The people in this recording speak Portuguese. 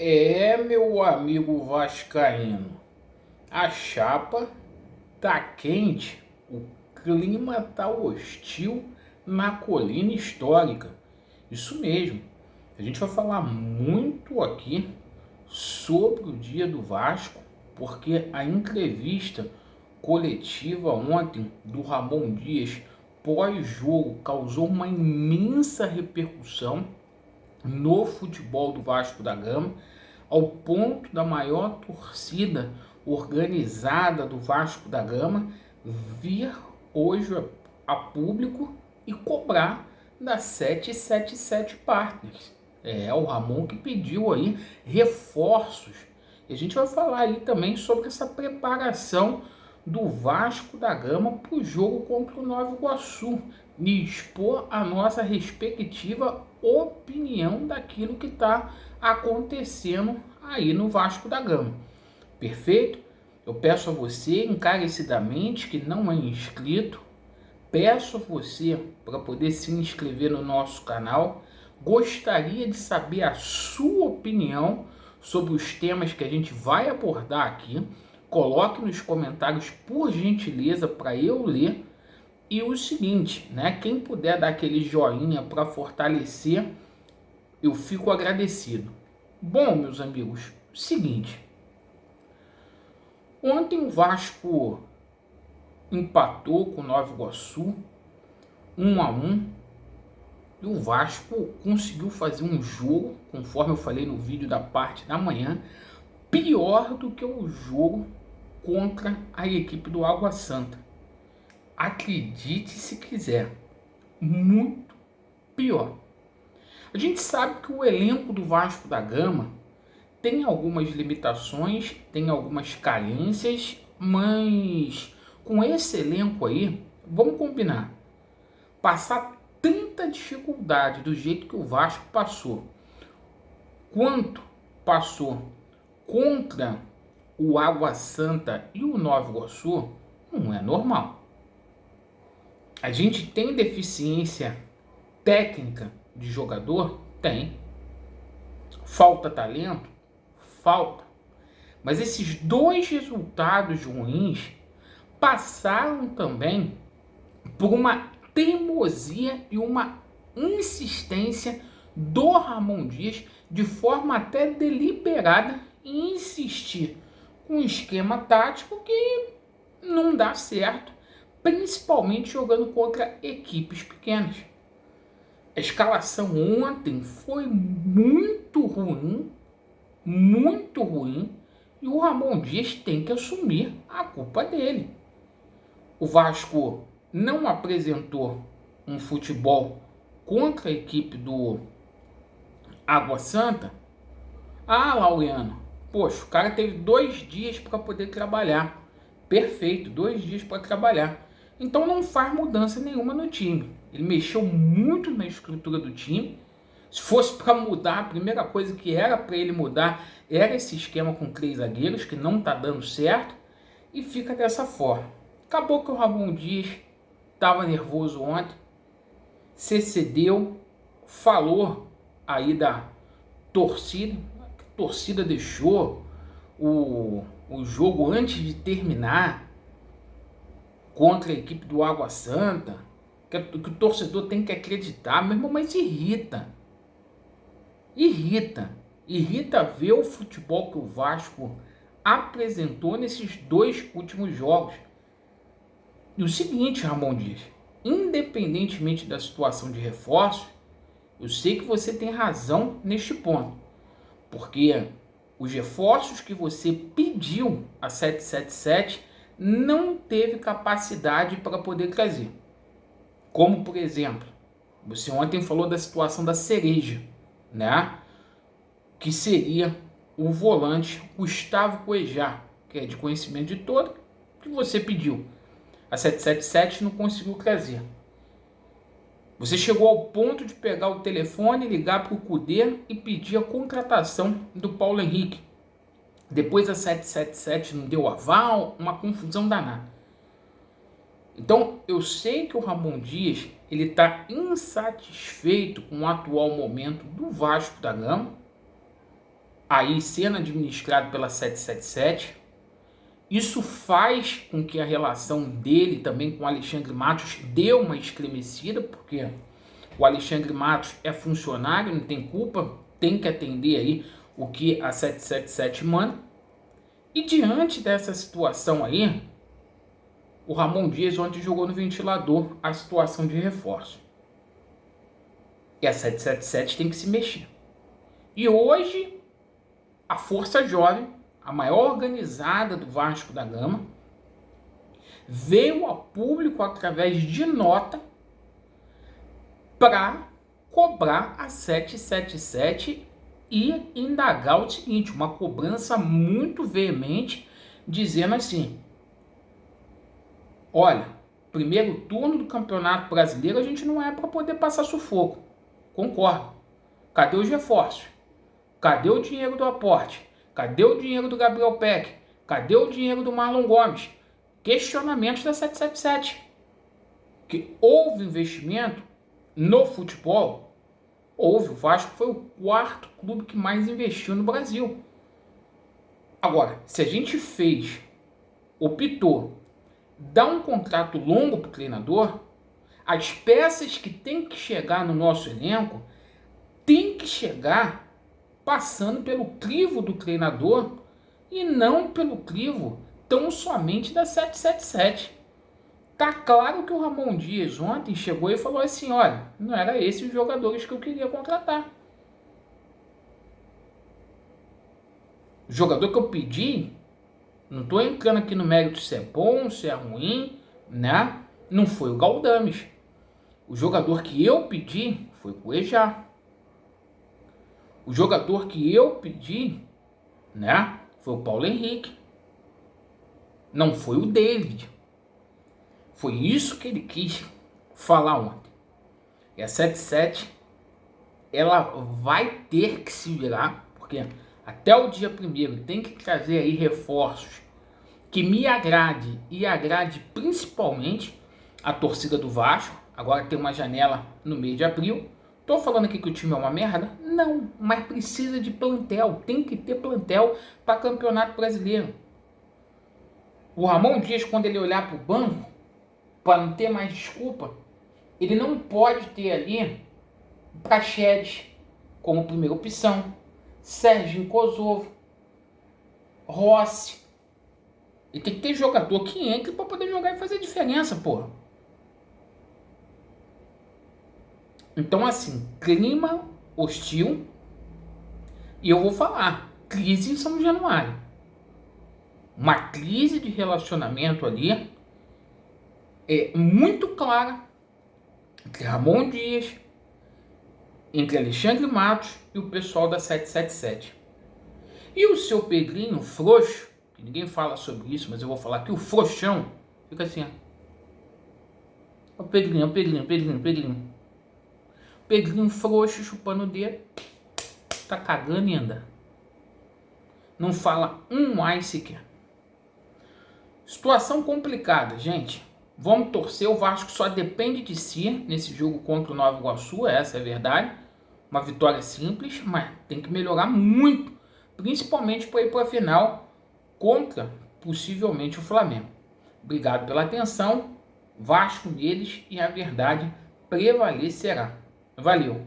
Meu amigo vascaíno, a chapa tá quente, o clima tá hostil na colina histórica. Isso mesmo. A gente vai falar muito aqui sobre o dia do Vasco, porque a entrevista coletiva ontem do Ramon Dias pós-jogo causou uma imensa repercussão no futebol do Vasco da Gama, ao ponto da maior torcida organizada do Vasco da Gama vir hoje a público e cobrar da 777 Partners. É o Ramon que pediu aí reforços. E a gente vai falar aí também sobre essa preparação do Vasco da Gama para o jogo contra o Nova Iguaçu e expor a nossa respectiva opinião daquilo que está acontecendo aí no Vasco da Gama. Perfeito? Eu peço a você encarecidamente que não é inscrito, peço a você para poder se inscrever no nosso canal. Gostaria de saber a sua opinião sobre os temas que a gente vai abordar aqui. Coloque nos comentários, por gentileza, para eu ler. E o seguinte, né? Quem puder dar aquele joinha para fortalecer, eu fico agradecido. Bom, meus amigos, seguinte. Ontem o Vasco empatou com o Nova Iguaçu 1-1. E o Vasco conseguiu fazer um jogo, conforme eu falei no vídeo da parte da manhã, pior do que o jogo contra a equipe do Água Santa. Acredite se quiser, muito pior. A gente sabe que o elenco do Vasco da Gama tem algumas limitações, tem algumas carências, mas com esse elenco aí, vamos combinar, passar tanta dificuldade do jeito que o Vasco passou, quanto passou contra o Água Santa e o Nova Iguaçu, não é normal. A gente tem deficiência técnica de jogador? Tem. Falta talento? Falta. Mas esses dois resultados ruins passaram também por uma teimosia e uma insistência do Ramon Dias, de forma até deliberada, em insistir com um esquema tático que não dá certo, principalmente jogando contra equipes pequenas. A escalação ontem foi muito ruim, e o Ramon Dias tem que assumir a culpa dele. O Vasco não apresentou um futebol contra a equipe do Água Santa. Ah, Laureano, poxa, o cara teve 2 dias para poder trabalhar. Perfeito, 2 dias para trabalhar. Então não faz mudança nenhuma no time. Ele mexeu muito na estrutura do time. Se fosse para mudar, a primeira coisa que era para ele mudar era esse esquema com 3 zagueiros, que não está dando certo, e fica dessa forma. Acabou que o Ramon Dias estava nervoso ontem, se cedeu, falou aí da torcida. A torcida deixou o jogo antes de terminar contra a equipe do Água Santa, que o torcedor tem que acreditar, meu irmão, mas irrita ver o futebol que o Vasco apresentou nesses 2 últimos jogos. E o seguinte, Ramon Dias, independentemente da situação de reforço, eu sei que você tem razão neste ponto, porque os reforços que você pediu a 777 não teve capacidade para poder trazer. Como, por exemplo, você ontem falou da situação da Cereja, né? Que seria o volante Gustavo Cuejá, que é de conhecimento de todo, que você pediu. A 777 não conseguiu trazer. Você chegou ao ponto de pegar o telefone, ligar para o Cudê e pedir a contratação do Paulo Henrique. Depois a 777 não deu aval, uma confusão danada. Então, eu sei que o Ramon Dias ele está insatisfeito com o atual momento do Vasco da Gama, aí sendo administrado pela 777. Isso faz com que a relação dele também com o Alexandre Matos dê uma estremecida, porque o Alexandre Matos é funcionário, não tem culpa, tem que atender aí o que a 777 manda. E diante dessa situação aí, o Ramon Dias ontem jogou no ventilador a situação de reforço. E a 777 tem que se mexer. E hoje, a Força Jovem, a maior organizada do Vasco da Gama, veio a público através de nota para cobrar a 777 e indagar o seguinte, uma cobrança muito veemente, dizendo assim: olha, primeiro turno do Campeonato Brasileiro a gente não é para poder passar sufoco. Concordo. Cadê os reforços? Cadê o dinheiro do aporte? Cadê o dinheiro do Gabriel Peck? Cadê o dinheiro do Marlon Gomes? Questionamentos da 777. Que houve investimento no futebol? Houve. O Vasco foi o quarto clube que mais investiu no Brasil. Agora, se a gente optou dar um contrato longo para o treinador, as peças que tem que chegar no nosso elenco tem que chegar passando pelo crivo do treinador e não pelo crivo tão somente da 777. Tá claro que o Ramon Dias ontem chegou e falou assim: olha, não era esses os jogadores que eu queria contratar. O jogador que eu pedi, não estou entrando aqui no mérito se é bom, se é ruim, né? Não foi o Galdames. O jogador que eu pedi foi o Cuejá. O jogador que eu pedi, né, foi o Paulo Henrique. Não foi o David. Foi isso que ele quis falar ontem. E a 77, ela vai ter que se virar, porque até o dia 1º tem que trazer aí reforços que me agrade e agrade principalmente a torcida do Vasco. Agora tem uma janela no mês de abril. Tô falando aqui que o time é uma merda? Não, mas precisa de plantel. Tem que ter plantel para Campeonato Brasileiro. O Ramon Dias, quando ele olhar para o banco, para não ter mais desculpa, ele não pode ter ali Praxedes como primeira opção, Serginho Kosovo, Rossi. Ele tem que ter jogador que entre para poder jogar e fazer diferença, porra. Então, assim, clima hostil. E eu vou falar, crise em São Januário. Uma crise de relacionamento ali é muito clara entre Ramon Dias, entre Alexandre Matos e o pessoal da 777. E o seu Pedrinho frouxo, que ninguém fala sobre isso, mas eu vou falar aqui, o frouxão, fica assim, ó. O Pedrinho. Pedrinho frouxo, chupando o dedo, tá cagando e anda. Não fala um mais sequer. Situação complicada, gente. Vamos torcer, o Vasco só depende de si nesse jogo contra o Nova Iguaçu, essa é a verdade. Uma vitória simples, mas tem que melhorar muito, principalmente para ir para a final contra, possivelmente, o Flamengo. Obrigado pela atenção, Vasco deles e a verdade prevalecerá. Valeu!